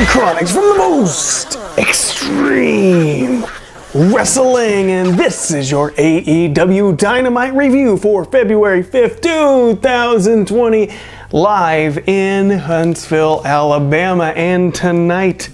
Chronics from the most extreme wrestling, and this is your AEW Dynamite review for February 5th, 2020, live in Huntsville, Alabama. And tonight,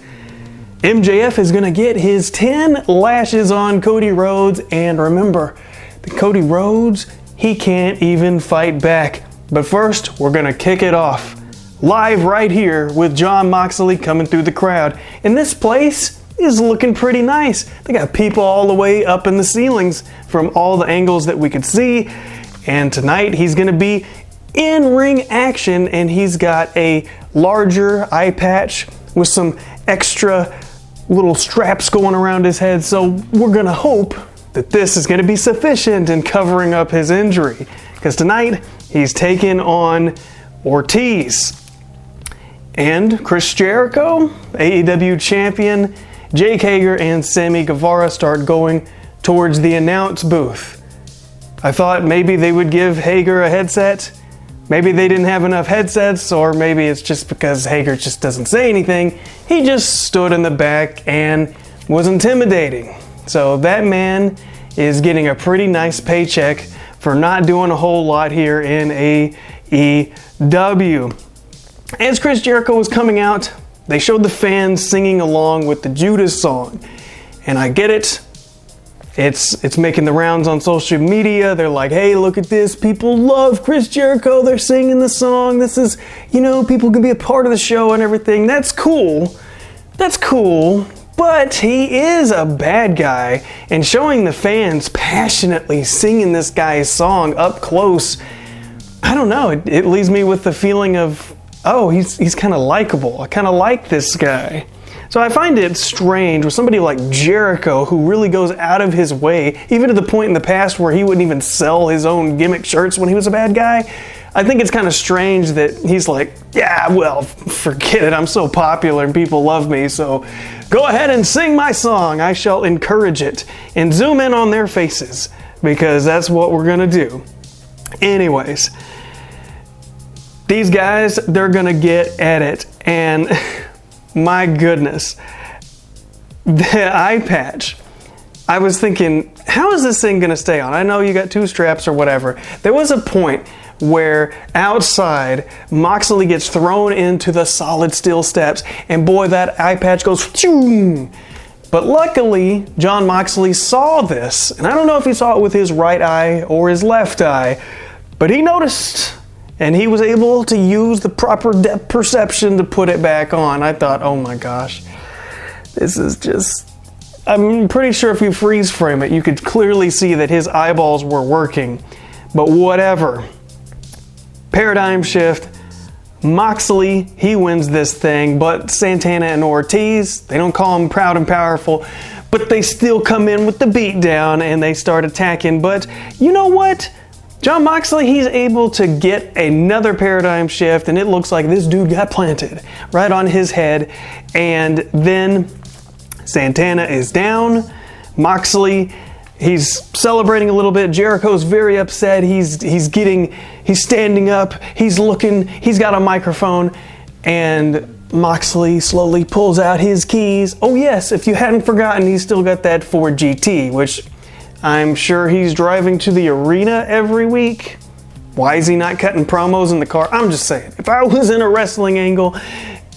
MJF is going to get his 10 lashes on Cody Rhodes, and remember, the Cody Rhodes, he can't even fight back. But first, we're going to kick it off live right here with Jon Moxley coming through the crowd. And this place is looking pretty nice. They got people all the way up in the ceilings from all the angles that we could see. And tonight he's going to be in ring action, and he's got a larger eye patch with some extra little straps going around his head. So we're going to hope that this is going to be sufficient in covering up his injury, because tonight he's taking on Ortiz. And Chris Jericho, AEW champion, Jake Hager and Sammy Guevara start going towards the announce booth. I thought maybe they would give Hager a headset. Maybe they didn't have enough headsets, or maybe it's just because Hager just doesn't say anything. He just stood in the back and was intimidating. So that man is getting a pretty nice paycheck for not doing a whole lot here in AEW. As Chris Jericho was coming out, they showed the fans singing along with the Judas song. And I get it. It's making the rounds on social media. They're like, hey, look at this. People love Chris Jericho. They're singing the song. This is, people can be a part of the show and everything. That's cool. That's cool. But he is a bad guy. And showing the fans passionately singing this guy's song up close, I don't know. It leaves me with the feeling of, oh, he's kind of likable. I kind of like this guy. So I find it strange with somebody like Jericho, who really goes out of his way, even to the point in the past where he wouldn't even sell his own gimmick shirts when he was a bad guy. I think it's kind of strange that he's like, yeah, well, forget it. I'm so popular and people love me, so go ahead and sing my song. I shall encourage it. And zoom in on their faces, because that's what we're going to do. Anyways, these guys, they're going to get at it. And my goodness, the eye patch. I was thinking, how is this thing going to stay on? I know you got two straps or whatever. There was a point where outside, Moxley gets thrown into the solid steel steps, and boy, that eye patch goes phew. But luckily, Jon Moxley saw this, and I don't know if he saw it with his right eye or his left eye, but he noticed. And he was able to use the proper depth perception to put it back on. I thought, oh my gosh, this is just... I'm pretty sure if you freeze frame it, you could clearly see that his eyeballs were working. But whatever. Paradigm shift. Moxley, he wins this thing. But Santana and Ortiz, they don't call him proud and powerful, but they still come in with the beatdown and they start attacking. But you know what? Jon Moxley, he's able to get another paradigm shift, and it looks like this dude got planted right on his head. And then Santana is down. Moxley, he's celebrating a little bit. Jericho's very upset. He's standing up. He's looking. He's got a microphone, and Moxley slowly pulls out his keys. Oh yes, if you hadn't forgotten, he's still got that Ford GT, which I'm sure he's driving to the arena every week. Why is he not cutting promos in the car? I'm just saying, if I was in a wrestling angle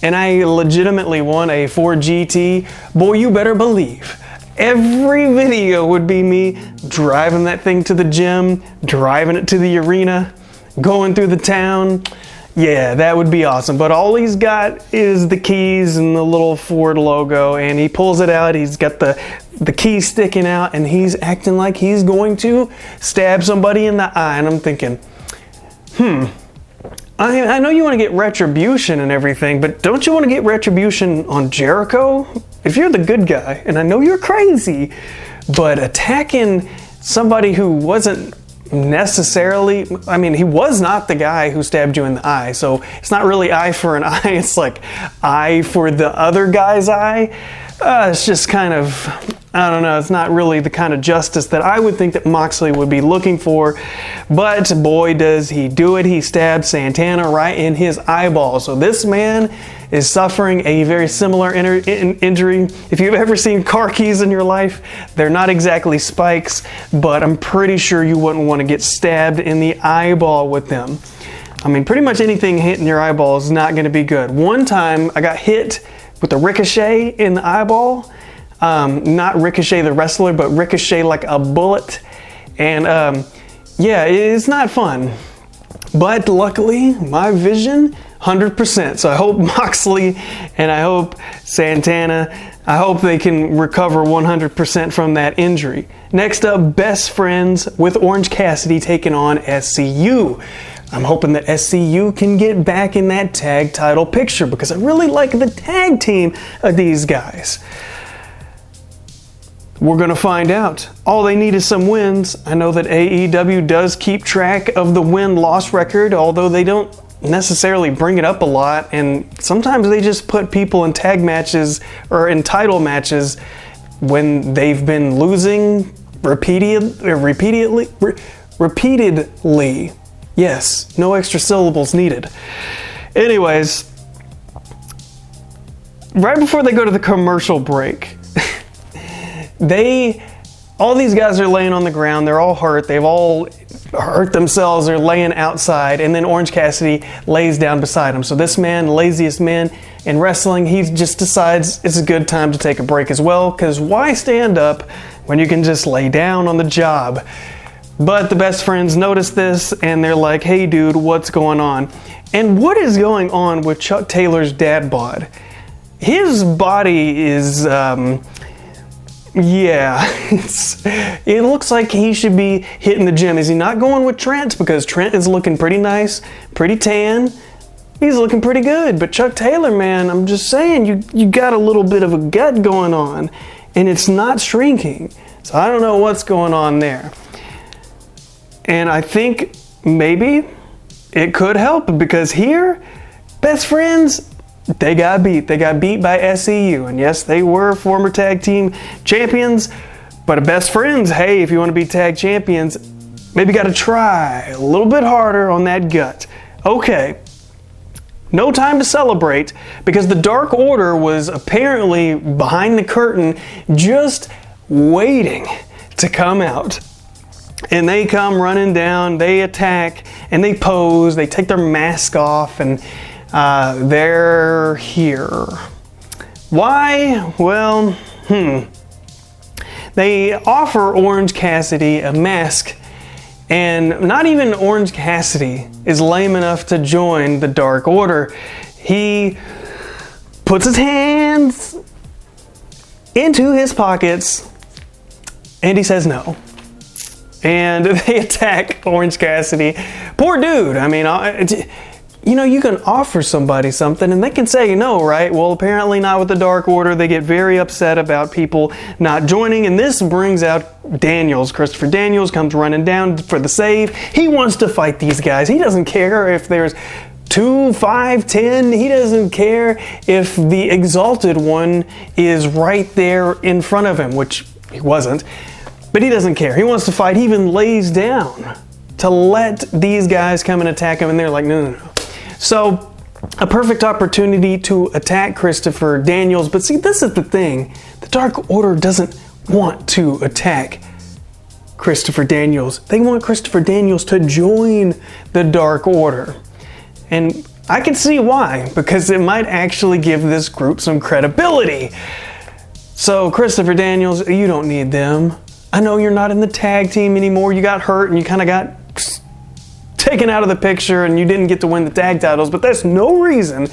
and I legitimately won a Ford GT, boy, you better believe every video would be me driving that thing to the gym, driving it to the arena, going through the town. Yeah, that would be awesome. But all he's got is the keys and the little Ford logo, and he pulls it out. He's got the key sticking out, and he's acting like he's going to stab somebody in the eye. And I'm thinking, I know you want to get retribution and everything, but don't you want to get retribution on Jericho? If you're the good guy, and I know you're crazy, but attacking somebody who wasn't necessarily, he was not the guy who stabbed you in the eye, so it's not really eye for an eye, it's like eye for the other guy's eye. It's just kind of, I don't know, it's not really the kind of justice that I would think that Moxley would be looking for, but boy does he do it. He stabbed Santana right in his eyeball. So this man is suffering a very similar injury. If you've ever seen car keys in your life, they're not exactly spikes, but I'm pretty sure you wouldn't want to get stabbed in the eyeball with them. I mean, pretty much anything hitting your eyeball is not going to be good. One time I got hit with a ricochet in the eyeball. Not Ricochet the wrestler, but Ricochet like a bullet. And yeah, it's not fun. But luckily, my vision, 100%. So I hope Moxley and I hope Santana, I hope they can recover 100% from that injury. Next up, Best Friends with Orange Cassidy taking on SCU. I'm hoping that SCU can get back in that tag title picture because I really like the tag team of these guys. We're going to find out. All they need is some wins. I know that AEW does keep track of the win-loss record, although they don't necessarily bring it up a lot, and sometimes they just put people in tag matches or in title matches when they've been losing repeatedly. Yes, no extra syllables needed. Anyways, right before they go to the commercial break, all these guys are laying on the ground. They're all hurt. They've all hurt themselves. They're laying outside. And then Orange Cassidy lays down beside him. So this man, laziest man in wrestling, he just decides it's a good time to take a break as well. Because why stand up when you can just lay down on the job? But the Best Friends notice this and they're like, hey dude, what's going on? And what is going on with Chuck Taylor's dad bod? His body is... yeah, it looks like he should be hitting the gym. Is he not going with Trent? Because Trent is looking pretty nice, pretty tan. He's looking pretty good. But Chuck Taylor, man, I'm just saying, you got a little bit of a gut going on, and it's not shrinking. So I don't know what's going on there. And I think maybe it could help because here, Best Friends, they got beat. They got beat by SCU. And yes, they were former tag team champions. But a Best Friends, hey, if you want to be tag champions, maybe got to try a little bit harder on that gut. Okay. No time to celebrate because the Dark Order was apparently behind the curtain just waiting to come out. And they come running down, they attack, and they pose, they take their mask off, and they're here. Why? Well, They offer Orange Cassidy a mask, and not even Orange Cassidy is lame enough to join the Dark Order. He puts his hands into his pockets, and he says no. And they attack Orange Cassidy. Poor dude. I mean, you know, you can offer somebody something and they can say no, right? Well, apparently not with the Dark Order. They get very upset about people not joining. And this brings out Daniels. Christopher Daniels comes running down for the save. He wants to fight these guys. He doesn't care if there's 2, 5, 10. He doesn't care if the Exalted One is right there in front of him, which he wasn't. But he doesn't care. He wants to fight. He even lays down to let these guys come and attack him. And they're like, no. So, a perfect opportunity to attack Christopher Daniels. But see, this is the thing. The Dark Order doesn't want to attack Christopher Daniels. They want Christopher Daniels to join the Dark Order. And I can see why. Because it might actually give this group some credibility. So, Christopher Daniels, you don't need them. I know you're not in the tag team anymore. You got hurt and you kind of got taken out of the picture and you didn't get to win the tag titles, but that's no reason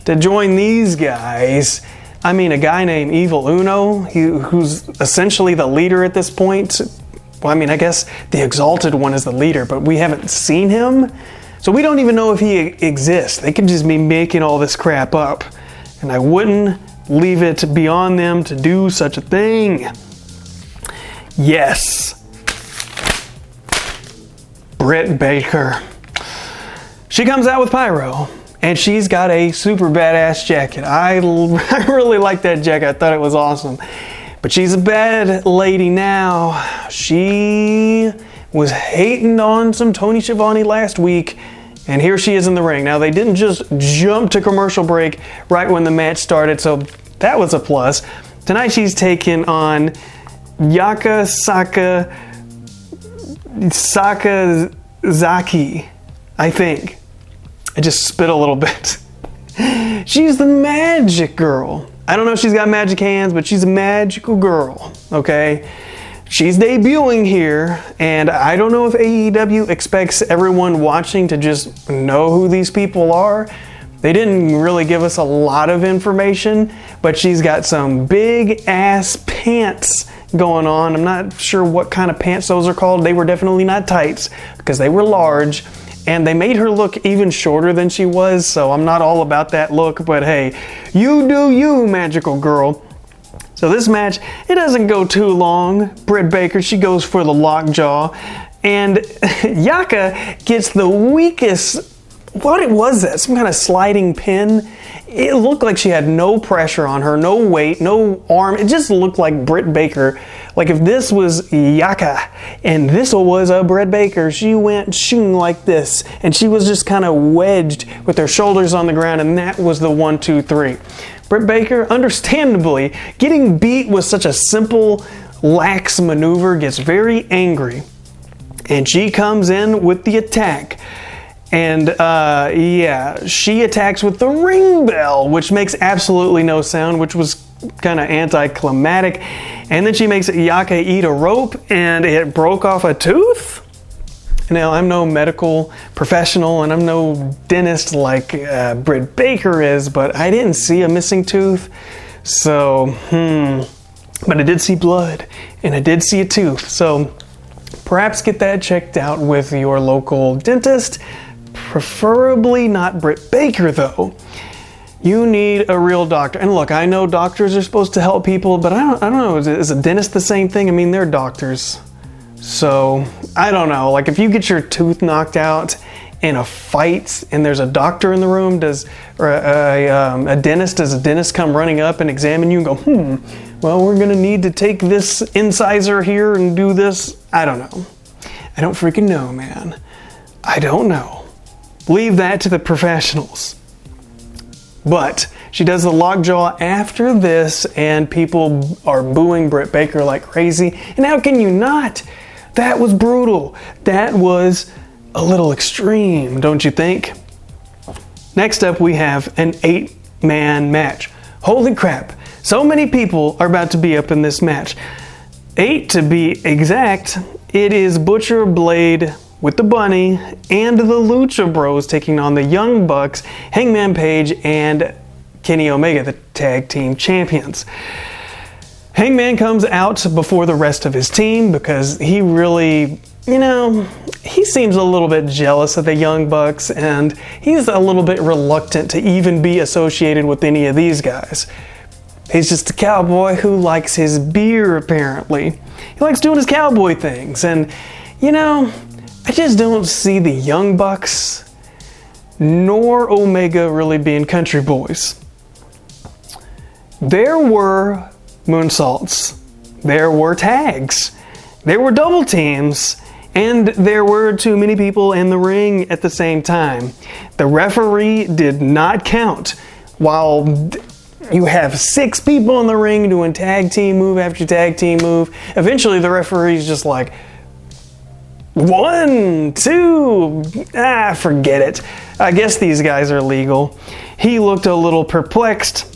to join these guys. I mean, a guy named Evil Uno, who's essentially the leader at this point. Well, I mean, I guess the Exalted One is the leader, but we haven't seen him. So we don't even know if he exists. They could just be making all this crap up. And I wouldn't leave it beyond them to do such a thing. Yes. Britt Baker. She comes out with Pyro, and she's got a super badass jacket. I really like that jacket. I thought it was awesome. But she's a bad lady now. She was hating on some Tony Schiavone last week, and here she is in the ring. Now, they didn't just jump to commercial break right when the match started, so that was a plus. Tonight she's taking on Yaka Sakazaki, I think. I just spit a little bit. She's the magic girl. I don't know if she's got magic hands, but she's a magical girl, okay? She's debuting here, and I don't know if AEW expects everyone watching to just know who these people are. They didn't really give us a lot of information, but she's got some big ass pants going on. I'm not sure what kind of pants those are called. They were definitely not tights because they were large, and they made her look even shorter than she was, so I'm not all about that look, but hey, you do you, magical girl. So this match, it doesn't go too long. Britt Baker, she goes for the lockjaw, and Yaka gets the weakest. What was that? Some kind of sliding pin? It looked like she had no pressure on her, no weight, no arm. It just looked like Britt Baker. Like if this was Yaka and this was a Britt Baker, she went shooting like this, and she was just kind of wedged with her shoulders on the ground, and that was the 1, 2, 3. Britt Baker, understandably, getting beat with such a simple, lax maneuver, gets very angry, and she comes in with the attack. And yeah, she attacks with the ring bell, which makes absolutely no sound, which was kind of anticlimactic. And then she makes Yaka eat a rope, and it broke off a tooth. Now, I'm no medical professional, and I'm no dentist like Britt Baker is, but I didn't see a missing tooth. So, but I did see blood, and I did see a tooth. So, perhaps get that checked out with your local dentist. Preferably not Britt Baker, though. You need a real doctor. And look, I know doctors are supposed to help people, but I don't know. Is a dentist the same thing? I mean, they're doctors. So, I don't know. Like, if you get your tooth knocked out in a fight and there's a doctor in the room, does a dentist come running up and examine you and go, well, we're going to need to take this incisor here and do this? I don't know. I don't freaking know, man. I don't know. Leave that to the professionals. But she does the lockjaw after this, and people are booing Britt Baker like crazy. And how can you not? That was brutal. That was a little extreme, don't you think? Next up, we have an 8-man match. Holy crap. So many people are about to be up in this match. 8 to be exact. It is Butcher, Blade with the Bunny, and the Lucha Bros taking on the Young Bucks, Hangman Page, and Kenny Omega, the tag team champions. Hangman comes out before the rest of his team because he really, he seems a little bit jealous of the Young Bucks, and he's a little bit reluctant to even be associated with any of these guys. He's just a cowboy who likes his beer, apparently. He likes doing his cowboy things, and, I just don't see the Young Bucks nor Omega really being country boys. There were moonsaults, there were tags, there were double teams, and there were too many people in the ring at the same time. The referee did not count. While you have 6 people in the ring doing tag team move after tag team move, eventually the referee's just like, 1, 2, forget it. I guess these guys are legal. He looked a little perplexed,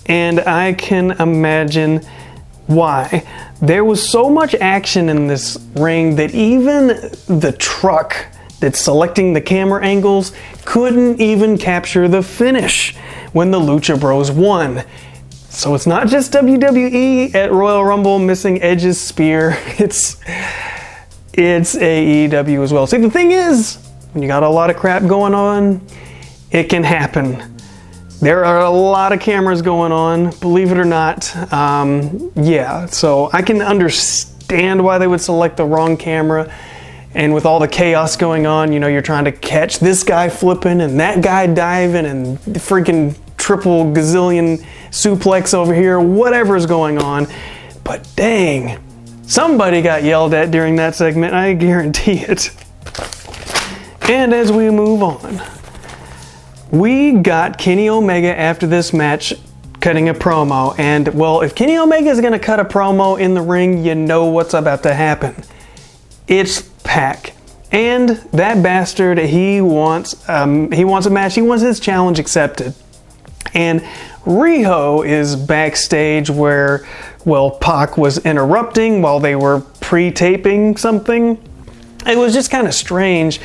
and I can imagine why. There was so much action in this ring that even the truck that's selecting the camera angles couldn't even capture the finish when the Lucha Bros won. So it's not just WWE at Royal Rumble missing Edge's spear. It's AEW as well. See, the thing is, when you got a lot of crap going on, it can happen. There are a lot of cameras going on, believe it or not. Yeah, so I can understand why they would select the wrong camera. And with all the chaos going on, you're trying to catch this guy flipping and that guy diving and the freaking triple gazillion suplex over here, whatever's going on. But dang, somebody got yelled at during that segment, I guarantee it. And as we move on, we got Kenny Omega after this match cutting a promo. And well, if Kenny Omega is going to cut a promo in the ring, you know what's about to happen. It's Pac. And that bastard, he wants a match. He wants his challenge accepted. And Riho is backstage where, well, Pac was interrupting while they were pre-taping something. It was just kind of strange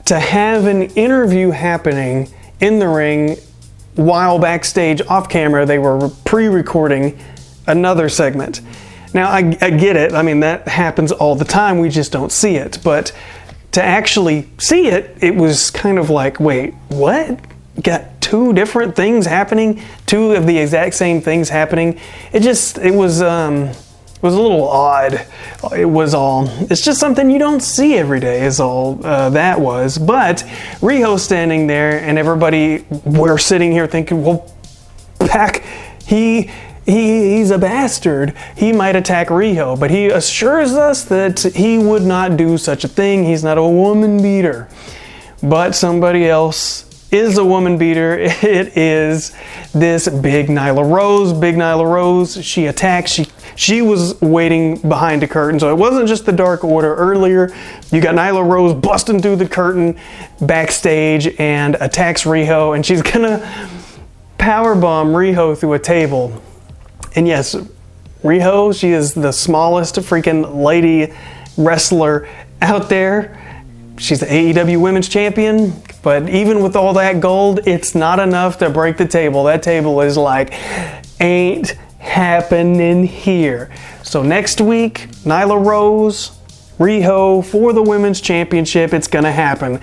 to have an interview happening in the ring while backstage off camera they were pre-recording another segment. Now, I get it. I mean, that happens all the time. We just don't see it. But to actually see it, it was kind of like, wait, what? You got two different things happening? Two of the exact same things happening? It was a little odd. It's just something you don't see every day is all that was. But Riho standing there and everybody, we're sitting here thinking, well, Pac, he's a bastard. He might attack Riho, but he assures us that he would not do such a thing. He's not a woman beater. But somebody else is a woman beater. It is this Big Nyla Rose. Big Nyla Rose, she attacks. She was waiting behind a curtain, so it wasn't just the Dark Order. Earlier, you got Nyla Rose busting through the curtain backstage and attacks Riho, and she's gonna powerbomb Riho through a table. And yes, Riho, she is the smallest freaking lady wrestler out there. She's the AEW Women's Champion, but even with all that gold, it's not enough to break the table. That table is like, ain't happening here. So next week, Nyla Rose, Riho for the Women's Championship. It's gonna happen.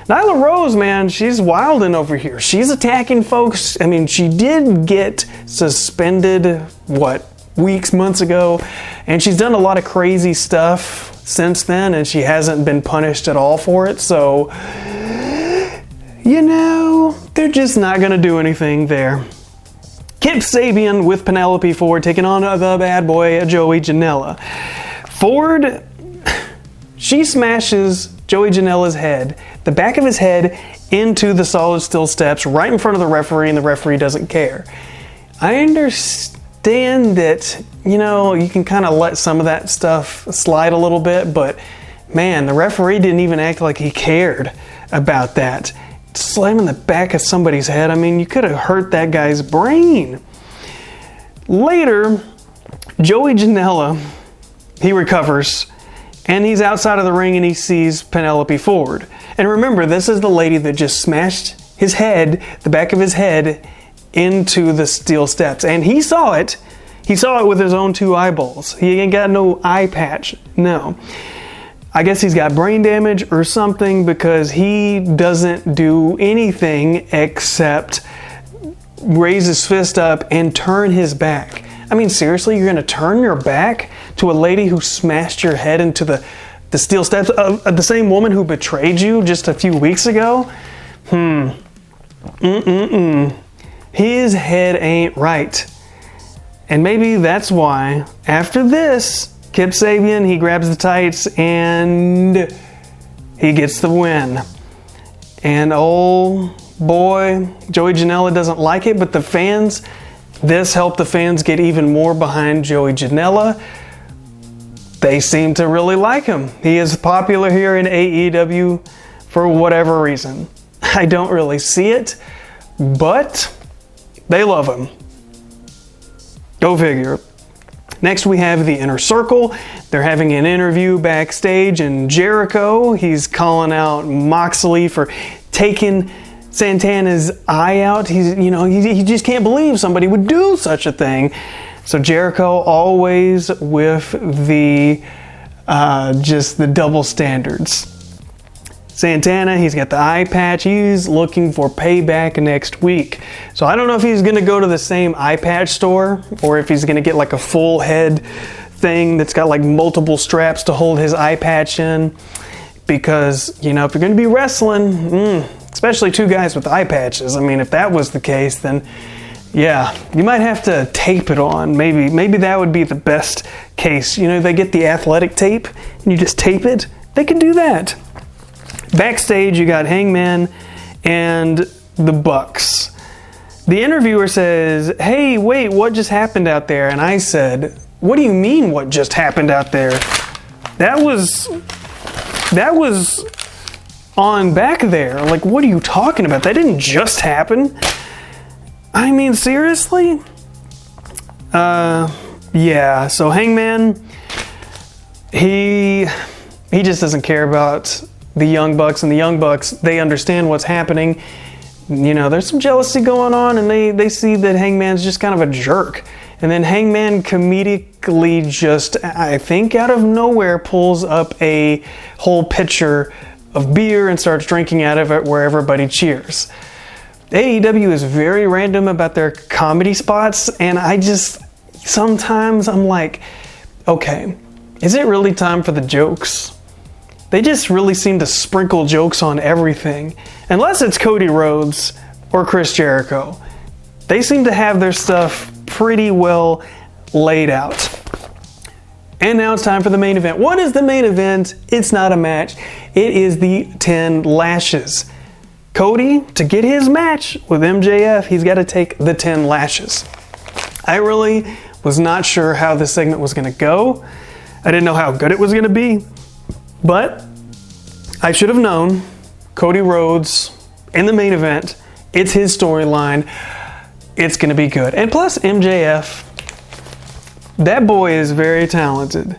Nyla Rose, man, she's wilding over here. She's attacking folks. I mean, she did get suspended, months ago, and she's done a lot of crazy stuff since then, and she hasn't been punished at all for it. So, you know, they're just not gonna do anything there. Kip Sabian with Penelope Ford taking on the bad boy Joey Janela. Ford, she smashes Joey Janela's head, the back of his head, into the solid steel steps right in front of the referee, and the referee doesn't care. I understand that, you know, you can kind of let some of that stuff slide a little bit, but man, the referee didn't even act like he cared about that. Slamming the back of somebody's head, I mean, you could have hurt that guy's brain. Later, Joey Janela, he recovers, and he's outside of the ring and he sees Penelope Ford. And remember, this is the lady that just smashed his head, the back of his head, into the steel steps. And he saw it. He saw it with his own two eyeballs. He ain't got no eye patch. No. I guess he's got brain damage or something, because he doesn't do anything except raise his fist up and turn his back. I mean, seriously, you're going to turn your back to a lady who smashed your head into the steel steps of the same woman who betrayed you just a few weeks ago? His head ain't right. And maybe that's why, after this, Kip Sabian, he grabs the tights and he gets the win. And oh boy, Joey Janela doesn't like it, but the fans, this helped the fans get even more behind Joey Janela. They seem to really like him. He is popular here in AEW for whatever reason. I don't really see it, but they love him. Go figure. Next we have the Inner Circle. They're having an interview backstage, and Jericho, he's calling out Moxley for taking Santana's eye out. He just can't believe somebody would do such a thing. So Jericho always with the just the double standards. Santana, he's got the eye patch. He's looking for payback next week. So I don't know if he's going to go to the same eye patch store, or if he's going to get like a full head thing that's got like multiple straps to hold his eye patch in. Because, you know, if you're going to be wrestling, especially two guys with eye patches. I mean, if that was the case, then yeah, you might have to tape it on. Maybe that would be the best case. You know, they get the athletic tape and you just tape it. They can do that. Backstage, you got Hangman and the Bucks. The interviewer says, "Hey, wait, what just happened out there?" And I said, "What do you mean, what just happened out there? That was on back there. Like, what are you talking about? That didn't just happen." I mean, seriously? Yeah, so Hangman, he just doesn't care about the Young Bucks, and the Young Bucks, they understand what's happening. You know, there's some jealousy going on, and they see that Hangman's just kind of a jerk. And then Hangman comedically just, I think out of nowhere, pulls up a whole pitcher of beer and starts drinking out of it where everybody cheers. AEW is very random about their comedy spots, and sometimes I'm like, okay, is it really time for the jokes? They just really seem to sprinkle jokes on everything. Unless it's Cody Rhodes or Chris Jericho. They seem to have their stuff pretty well laid out. And now it's time for the main event. What is the main event? It's not a match. It is the 10 lashes. Cody, to get his match with MJF, he's got to take the 10 lashes. I really was not sure how this segment was going to go. I didn't know how good it was going to be. But I should have known. Cody Rhodes in the main event. It's his storyline. It's going to be good. And plus MJF, that boy is very talented.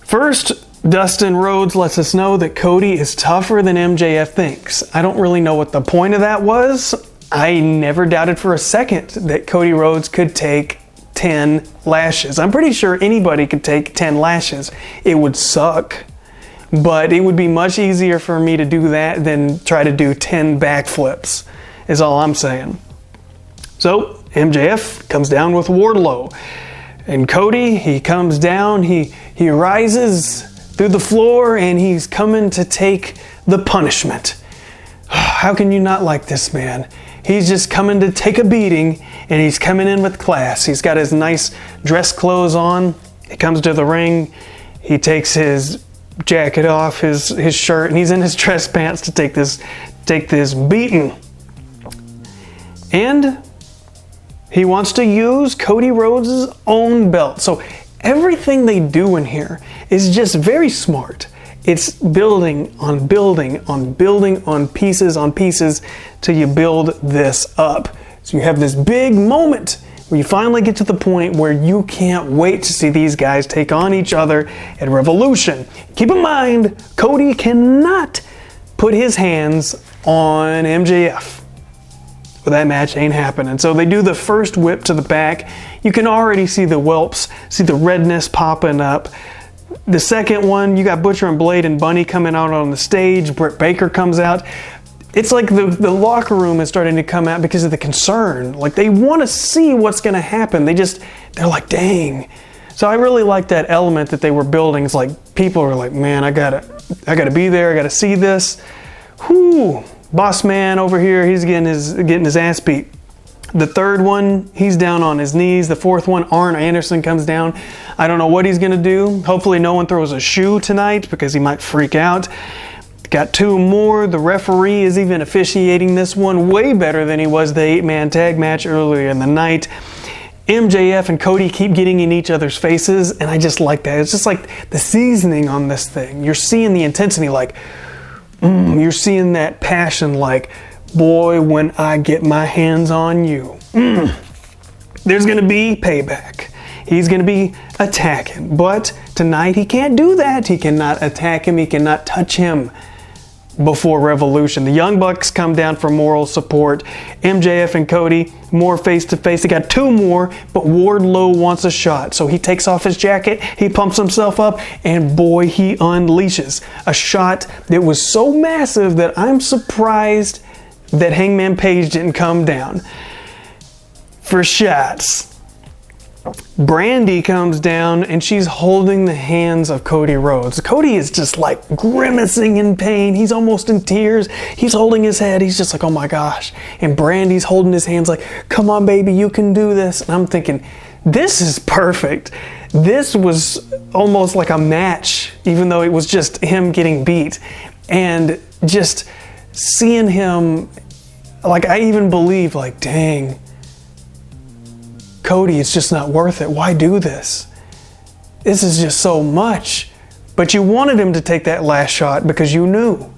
First, Dustin Rhodes lets us know that Cody is tougher than MJF thinks. I don't really know what the point of that was. I never doubted for a second that Cody Rhodes could take 10 lashes. I'm pretty sure anybody could take 10 lashes. It would suck, but it would be much easier for me to do that than try to do 10 backflips, is all I'm saying. So MJF comes down with Wardlow. And Cody, he comes down, he rises through the floor, and he's coming to take the punishment. How can you not like this man? He's just coming to take a beating, and he's coming in with class. He's got his nice dress clothes on. He comes to the ring. He takes his jacket off, his shirt, and he's in his dress pants to take this beating. And he wants to use Cody Rhodes' own belt. So everything they do in here is just very smart. It's building on building on building on pieces till you build this up. So you have this big moment where you finally get to the point where you can't wait to see these guys take on each other at Revolution. Keep in mind, Cody cannot put his hands on MJF. Well, that match ain't happening. So they do the first whip to the back. You can already see the whelps, see the redness popping up. The second one, you got Butcher and Blade and Bunny coming out on the stage. Britt Baker comes out. It's like the locker room is starting to come out because of the concern. Like, they want to see what's going to happen. They're like, dang. So I really like that element that they were building. It's like people are like, man, I gotta be there. I gotta see this. Whoo. Boss man over here, he's getting his ass beat. The third one, he's down on his knees. The fourth one, Arn Anderson comes down. I don't know what he's gonna do. Hopefully no one throws a shoe tonight because he might freak out. Got two more. The referee is even officiating this one way better than he was the 8-man tag match earlier in the night. MJF and Cody keep getting in each other's faces, and I just like that. It's just like the seasoning on this thing. You're seeing the intensity, like, you're seeing that passion, like, boy, when I get my hands on you. There's going to be payback. He's going to be attacking. But tonight he can't do that. He cannot attack him. He cannot touch him before Revolution. The Young Bucks come down for moral support. MJF and Cody, more face-to-face. They got two more, but Wardlow wants a shot. So he takes off his jacket, he pumps himself up, and boy, he unleashes a shot that was so massive that I'm surprised that Hangman Page didn't come down for shots. Brandy comes down and she's holding the hands of Cody Rhodes. Cody is just like grimacing in pain. He's almost in tears. He's holding his head. He's just like, oh my gosh. And Brandy's holding his hands like, come on, baby, you can do this. And I'm thinking, this is perfect. This was almost like a match, even though it was just him getting beat. And just seeing him, like, I even believe, like, dang, Cody, it's just not worth it. Why do this? This is just so much. But you wanted him to take that last shot because you knew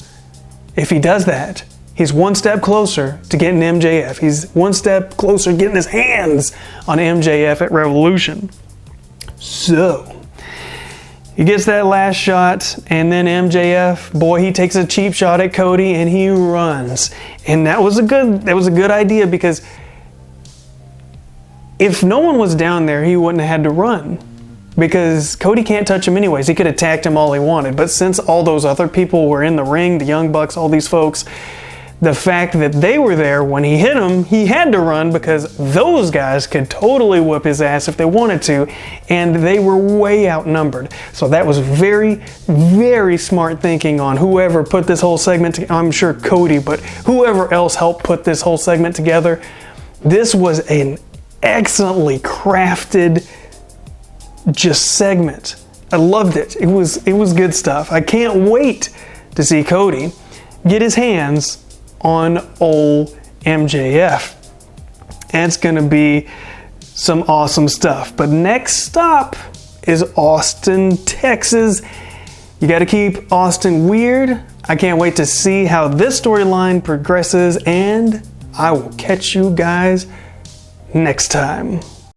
if he does that, he's one step closer to getting MJF. He's one step closer to getting his hands on MJF at Revolution. So, he gets that last shot, and then MJF, boy, he takes a cheap shot at Cody and he runs. And that was a good idea, because if no one was down there, he wouldn't have had to run, because Cody can't touch him anyways. He could have attacked him all he wanted, but since all those other people were in the ring, the Young Bucks, all these folks, the fact that they were there when he hit him, he had to run, because those guys could totally whip his ass if they wanted to, and they were way outnumbered. So that was very, very smart thinking on whoever put this whole segment together. I'm sure Cody, but whoever else helped put this whole segment together. This was an excellently crafted just segment. I loved it. It was good stuff. I can't wait to see Cody get his hands on old MJF. And it's gonna be some awesome stuff. But next stop is Austin, Texas. You gotta keep Austin weird. I can't wait to see how this storyline progresses, and I will catch you guys next time.